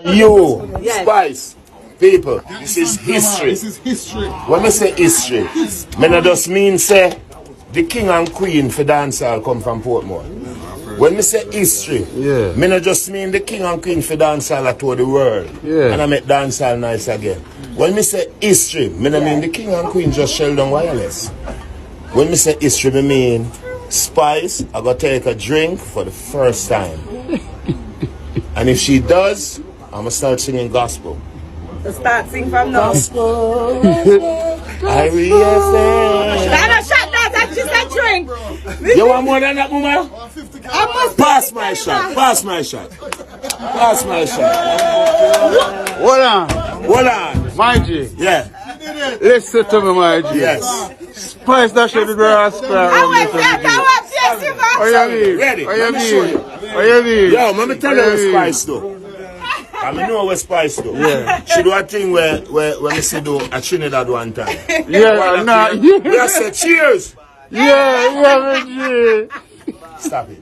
You, Spice, people, this is history. This is history. When I say history, I not just mean say the king and queen for dancehall come from Portmore. When I say history, I not just mean the king and queen for dancehall are to the world. And I make dancehall nice again. When I say history, I not mean the king and queen just shell down Wirelss. When I say history, I mean Spice I got to take a drink for the first time. And if she does, I'm going to start singing gospel. Start singing from now. Gospel. I reaffirm. That's just a drink. You want more than that, Mama? Pass my shot. Pass my shot. Pass my shot. Hold on. Hold on. My G. Yeah. Listen to me, my G. Yes. Spice that should be grass. I What you mean? Ready? What you Let me show you. mean? What you mean? Yo, let me tell you what Spice do. I know what Spice do. Yeah. She do a thing where me see do a Trinidad one time. Yeah, nah. We just say cheers. Yeah, my G. Stop it.